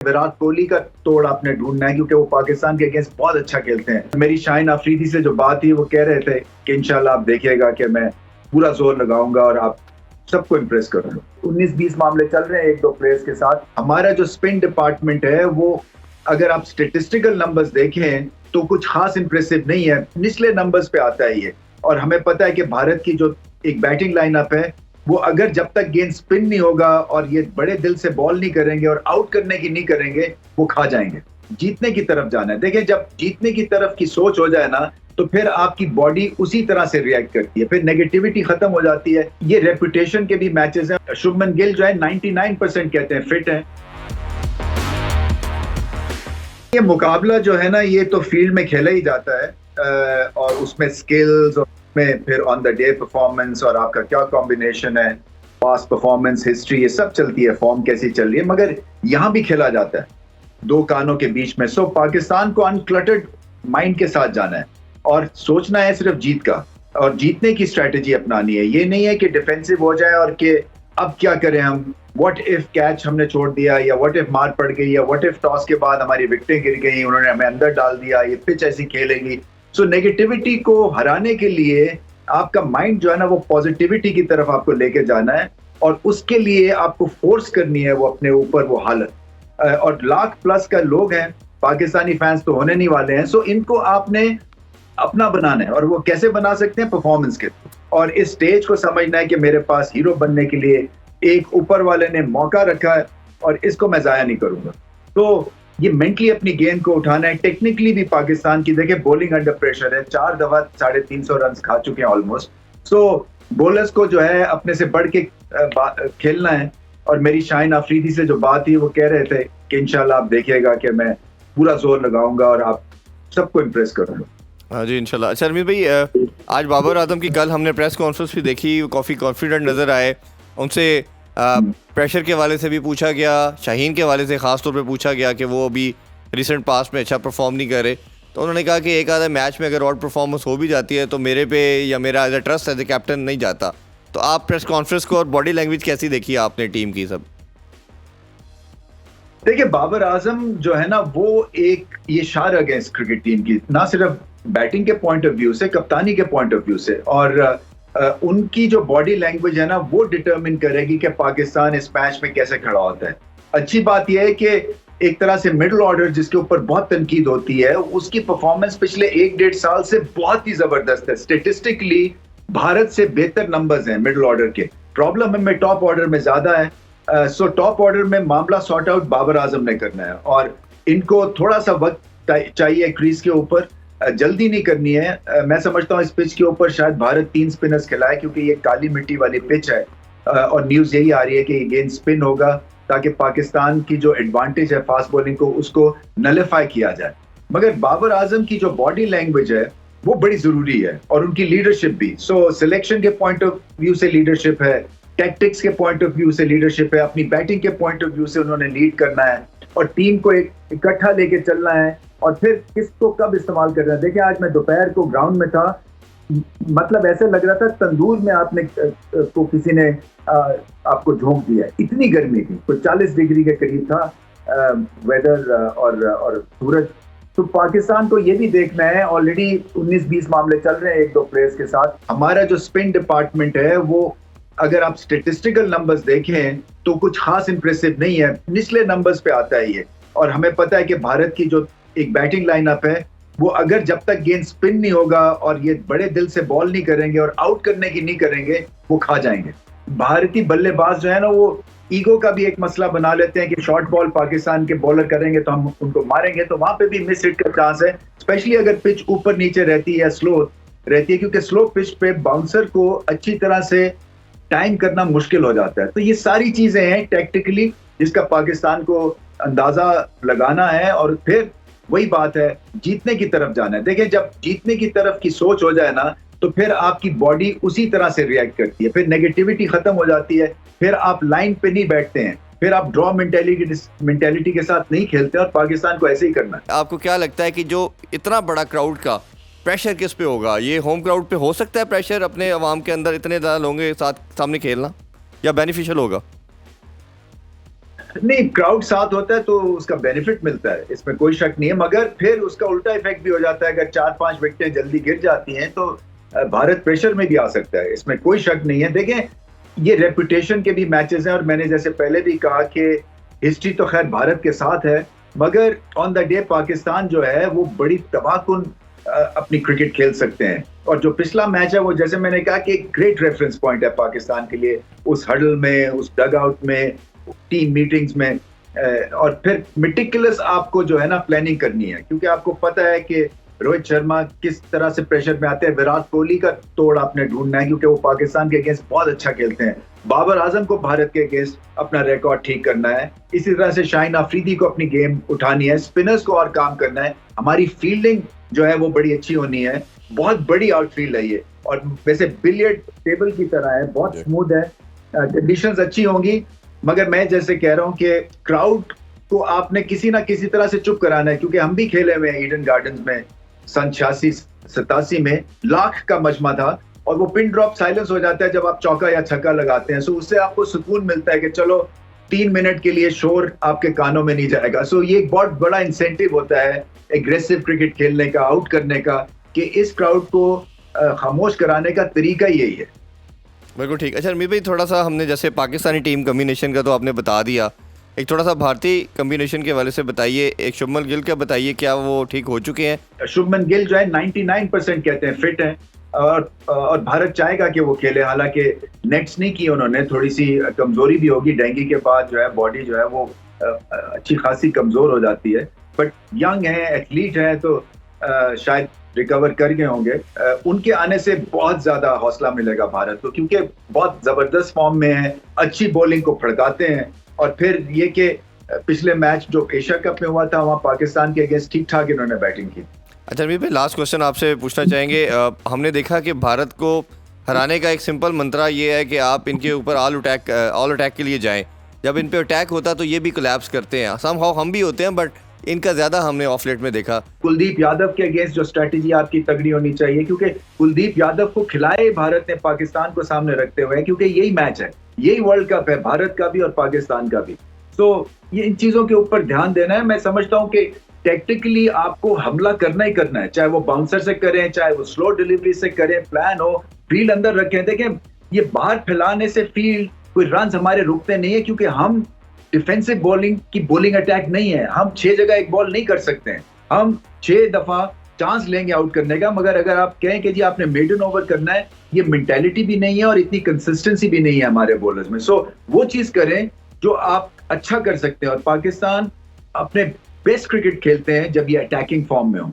विराट कोहली का तोड़ आपने ढूंढना है क्योंकि वो पाकिस्तान के अगेंस्ट बहुत अच्छा खेलते हैं। मेरी शाहीन अफरीदी से जो बात थी वो कह रहे थे कि इंशाल्लाह आप देखिएगा कि मैं पूरा जोर लगाऊंगा और आप सबको इम्प्रेस करूंगा। 19-20 मामले चल रहे हैं एक दो प्लेयर्स के साथ। हमारा जो स्पिन डिपार्टमेंट है वो अगर आप स्टेटिस्टिकल नंबर्स देखें तो कुछ खास इंप्रेसिव नहीं है, निचले नंबर्स पे आता है ये। और हमें पता है कि भारत की जो एक बैटिंग लाइनअप है वो अगर जब तक गेंद स्पिन नहीं होगा और ये बड़े दिल से बॉल नहीं करेंगे और आउट करने की नहीं करेंगे, वो खा जाएंगे। जीतने की तरफ जाना है। देखिए, जब जीतने की तरफ की सोच हो जाए ना तो फिर आपकी बॉडी उसी तरह से रिएक्ट करती है, फिर नेगेटिविटी खत्म हो जाती है। ये रेपुटेशन के भी मैचेस हैं। शुभमन गिल जो है 99% कहते हैं फिट है। ये मुकाबला जो है ना ये तो फील्ड में खेला ही जाता है और उसमें स्किल्स और में फिर ऑन द डे परफॉर्मेंस और आपका क्या कॉम्बिनेशन है, पास्ट परफॉर्मेंस हिस्ट्री, ये सब चलती है, फॉर्म कैसी चल रही है। मगर यहाँ भी खेला जाता है दो कानों के बीच में। सो पाकिस्तान को अनक्लटर्ड माइंड के साथ जाना है और सोचना है सिर्फ जीत का और जीतने की स्ट्रेटेजी अपनानी है। ये नहीं है कि डिफेंसिव हो जाए और कि अब क्या करें हम, व्हाट इफ कैच हमने छोड़ दिया या व्हाट इफ मार पड़ गई या व्हाट इफ टॉस के बाद हमारी विकेटें गिर गई, उन्होंने हमें अंदर डाल दिया, ये पिच ऐसी खेलेगी। सो नेगेटिविटी को हराने के लिए आपका माइंड जो है ना वो पॉजिटिविटी की तरफ आपको लेके जाना है और उसके लिए आपको फोर्स करनी है वो अपने ऊपर वो हालत। और लाख प्लस का लोग हैं, पाकिस्तानी फैंस तो होने नहीं वाले हैं। सो इनको आपने अपना बनाना है और वो कैसे बना सकते हैं, परफॉर्मेंस के और इस स्टेज को समझना है कि मेरे पास हीरो बनने के लिए एक ऊपर वाले ने मौका रखा है और इसको मैं जाया नहीं करूंगा। तो ये मेंटली अपनी गेंद को उठाना है। टेक्निकली भी पाकिस्तान की देखिए बॉलिंग अंडर प्रेशर है, 4 दफा 350 रन खा चुके हैं ऑलमोस्ट। सो बॉलर्स को जो है अपने से बढ़ के खेलना है। और मेरी शाहीन अफरीदी से जो बात थी वो कह रहे थे कि इंशाल्लाह आप देखिएगा कि मैं पूरा जोर लगाऊंगा और आप सबको इम्प्रेस करूंगा। हाँ जी इंशाल्लाह। अच्छा अरमीत भाई, आज बाबर आजम की कल हमने प्रेस कॉन्फ्रेंस भी देखी, काफ़ी कॉन्फिडेंट नज़र आए। उनसे प्रेशर के वाले से भी पूछा गया, शाहीन के वाले से ख़ास तौर पे पूछा गया कि वो अभी रिसेंट पास्ट में अच्छा परफॉर्म नहीं करे, तो उन्होंने कहा कि एक आधा मैच में अगर और परफॉर्मेंस हो भी जाती है तो मेरे पे या मेरा as a trust as a captain नहीं जाता। तो आप प्रेस कॉन्फ्रेंस को और बॉडी लैंग्वेज कैसी देखी आपने टीम की सब? देखिए, बाबर आजम जो है ना वो एक ये शार अगेंस्ट क्रिकेट टीम की, ना सिर्फ बैटिंग के पॉइंट ऑफ व्यू से, कप्तानी के पॉइंट ऑफ व्यू से। और उनकी जो बॉडी लैंग्वेज है ना वो डिटरमिन करेगी कि पाकिस्तान इस मैच में कैसे खड़ा होता है। अच्छी बात यह है कि एक तरह से मिडिल ऑर्डर जिसके ऊपर बहुत तनकीद होती है, उसकी परफॉर्मेंस पिछले 1-1.5 साल से बहुत ही जबरदस्त है। स्टेटिस्टिकली भारत से बेहतर नंबर्स हैं मिडिल ऑर्डर के। प्रॉब्लम हमें टॉप ऑर्डर में ज्यादा है। सो टॉप ऑर्डर में मामला सॉर्ट आउट बाबर आजम ने करना है और इनको थोड़ा सा वक्त चाहिए क्रीज के ऊपर, जल्दी नहीं करनी है। मैं समझता हूँ इस पिच के ऊपर शायद भारत 3 स्पिनर्स खिलाए क्योंकि ये काली मिट्टी वाली पिच है और न्यूज यही आ रही है कि ये गेंद स्पिन होगा ताकि पाकिस्तान की जो एडवांटेज है फास्ट बॉलिंग को उसको नलिफाई किया जाए। मगर बाबर आजम की जो बॉडी लैंग्वेज है वो बड़ी जरूरी है और उनकी लीडरशिप भी। सो सिलेक्शन के पॉइंट ऑफ व्यू से लीडरशिप है, टैक्टिक्स के पॉइंट ऑफ व्यू से लीडरशिप है, अपनी बैटिंग के पॉइंट ऑफ व्यू से उन्होंने लीड करना है और टीम को एक इकट्ठा लेके चलना है और फिर किसको कब इस्तेमाल करना है। देखिए, आज मैं दोपहर को ग्राउंड में था, मतलब ऐसे लग रहा था तंदूर में आपने को किसी ने आपको झोंक दिया है, इतनी गर्मी थी। कोई 40 डिग्री के करीब था वेदर और सूरज। तो पाकिस्तान को ये भी देखना है, ऑलरेडी 19-20 मामले चल रहे हैं एक दो प्लेयर्स के साथ। हमारा जो स्पिन डिपार्टमेंट है वो अगर आप स्टेटिस्टिकल नंबर्स देखें तो कुछ खास इंप्रेसिव नहीं है, निचले नंबर्स पे आता है ये। और हमें पता है कि भारत की जो एक बैटिंग लाइनअप है वो अगर जब तक गेंद स्पिन नहीं होगा और ये बड़े दिल से बॉल नहीं करेंगे और आउट करने की नहीं करेंगे, वो खा जाएंगे। भारतीय बल्लेबाज जो है ना वो ईगो का भी एक मसला बना लेते हैं कि शॉर्ट बॉल पाकिस्तान के बॉलर करेंगे तो हम उनको मारेंगे, तो वहां पे भी मिस हिट का चांस है, स्पेशली अगर पिच ऊपर नीचे रहती है या स्लो रहती है, क्योंकि स्लो पिच पे बाउंसर को अच्छी तरह से टाइम करना मुश्किल हो जाता है। तो ये सारी चीजें हैं टैक्टिकली जिसका पाकिस्तान को अंदाजा लगाना है और फिर वही बात है, जीतने की तरफ जाना है। देखिए, जब जीतने की तरफ की सोच हो जाए ना तो फिर आपकी बॉडी उसी तरह से रिएक्ट करती है, फिर नेगेटिविटी खत्म हो जाती है, फिर आप लाइन पे नहीं बैठते हैं, फिर आप ड्रॉ मेंटेलिटी के साथ नहीं खेलते और पाकिस्तान को ऐसे ही करना है। आपको क्या लगता है कि जो इतना बड़ा क्राउड का प्रेशर किस पे होगा? ये होम क्राउड पे हो सकता है प्रेशर, अपने अवाम के अंदर इतने ज़्यादा लोगों के साथ सामने खेलना, या बेनिफिशियल होगा? नहीं, क्राउड साथ होता है तो उसका बेनिफिट मिलता है, इसमें कोई शक नहीं है, मगर फिर उसका उल्टा इफेक्ट भी हो जाता है। अगर 4-5 विकेटें जल्दी गिर जाती हैं तो भारत प्रेशर में भी आ सकता है, इसमें कोई शक नहीं है। देखें, ये रेपुटेशन के भी मैचेस हैं और मैंने जैसे पहले भी कहा कि हिस्ट्री तो खैर भारत के साथ है, मगर ऑन द डे पाकिस्तान जो है वो बड़ी तबाहकुन अपनी क्रिकेट खेल सकते हैं। और जो पिछला मैच है वो, जैसे मैंने कहा, कि एक ग्रेट रेफरेंस पॉइंट है पाकिस्तान के लिए, उस हडल में, उस डग आउट में, टीम मीटिंग्स में, और फिर मेटिकुलस आपको जो है ना प्लानिंग करनी है, क्योंकि आपको पता है कि रोहित शर्मा किस तरह से प्रेशर में आते हैं। विराट कोहली का तोड़ आपने ढूंढना है क्योंकि वो पाकिस्तान के अगेंस्ट बहुत अच्छा खेलते हैं। बाबर आजम को भारत के अगेंस्ट अपना रिकॉर्ड ठीक करना है। इसी तरह से शाहीन अफरीदी को अपनी गेम उठानी है, स्पिनर्स को और काम करना है। हमारी फील्डिंग जो है वो बड़ी अच्छी होनी है, बहुत बड़ी आउटफील्ड है ये, और वैसे बिलियर्ड टेबल की तरह है, बहुत स्मूथ है, कंडीशंस अच्छी होंगी। मगर मैं जैसे कह रहा हूँ कि क्राउड को आपने किसी ना किसी तरह से चुप कराना है, क्योंकि हम भी खेले हुए हैं ईडन गार्डन्स में सन 86-87 में, लाख का मजमा था, और वो पिन ड्रॉप साइलेंस हो जाता है जब आप चौका या छक्का लगाते हैं। सो उससे आपको सुकून मिलता है कि चलो 3 मिनट के लिए शोर आपके कानों में नहीं जाएगा। सो ये एक बहुत बड़ा इंसेंटिव होता है एग्रेसिव क्रिकेट खेलने का, आउट करने का, कि इस क्राउड को खामोश कराने का तरीका यही है। बिल्कुल ठीक। अच्छा रमीत भाई, थोड़ा सा हमने जैसे पाकिस्तानी टीम कम्बिनेशन का तो आपने बता दिया, एक थोड़ा सा भारतीय कम्बिनेशन के हवाले से बताइए। एक शुभमन गिल का बताइए, क्या वो ठीक हो चुके हैं? शुभमन गिल जो है 99% कहते हैं फिट है, और भारत चाहेगा कि वो खेले। हालांकि नेट्स नहीं की उन्होंने, थोड़ी सी कमजोरी भी होगी, डेंगू के बाद जो है बॉडी जो है वो अच्छी खासी कमजोर हो जाती है, बट यंग है, एथलीट है, तो शायद रिकवर कर गए होंगे। उनके आने से बहुत ज्यादा हौसला मिलेगा भारत को, क्योंकि बहुत जबरदस्त फॉर्म में है, अच्छी बॉलिंग को फड़काते हैं। और फिर ये कि पिछले मैच जो एशिया कप में हुआ था वहाँ पाकिस्तान के अगेंस्ट ठीक ठाक इन्होंने बैटिंग की। अच्छा रमीत भाई, लास्ट क्वेश्चन आपसे पूछना चाहेंगे। हमने देखा कि भारत को हराने का एक सिंपल मंत्रा ये है कि आप इनके ऊपर ऑल अटैक के लिए जाएं। जब इन पे अटैक होता तो ये भी कोलैप्स करते हैं, समहाउ हम भी होते हैं, बट इनका ज्यादा हमने ऑफ लेट में देखा। कुलदीप यादव के अगेंस्ट जो स्ट्रेटेजी आपकी तगड़ी होनी चाहिए, क्योंकि कुलदीप यादव को खिलाए भारत ने पाकिस्तान को सामने रखते हुए, क्योंकि यही मैच है, यही वर्ल्ड कप है, भारत का भी और पाकिस्तान का भी। तो ये इन चीजों के ऊपर ध्यान देना है। मैं समझता हूँ कि टेक्टिकली आपको हमला करना ही करना है, चाहे वो बाउंसर से करें, चाहे वो स्लो डिलीवरी से करें, प्लान हो, फील्ड अंदर रखें। देखें, ये बाहर फैलाने से फील्ड कोई रन हमारे रुकते नहीं है, क्योंकि हम डिफेंसिव बॉलिंग की बॉलिंग अटैक नहीं है। हम 6 जगह एक बॉल नहीं कर सकते हैं, हम 6 दफा चांस लेंगे आउट करने का। मगर अगर आप कहें कि जी आपने मेडन ओवर करना है, ये मेंटालिटी भी नहीं है और इतनी कंसिस्टेंसी भी नहीं है हमारे बॉलर्स में। सो वो चीज करें जो आप अच्छा कर सकते हैं, और पाकिस्तान अपने बेस्ट क्रिकेट खेलते हैं जब ये अटैकिंग फॉर्म में हो।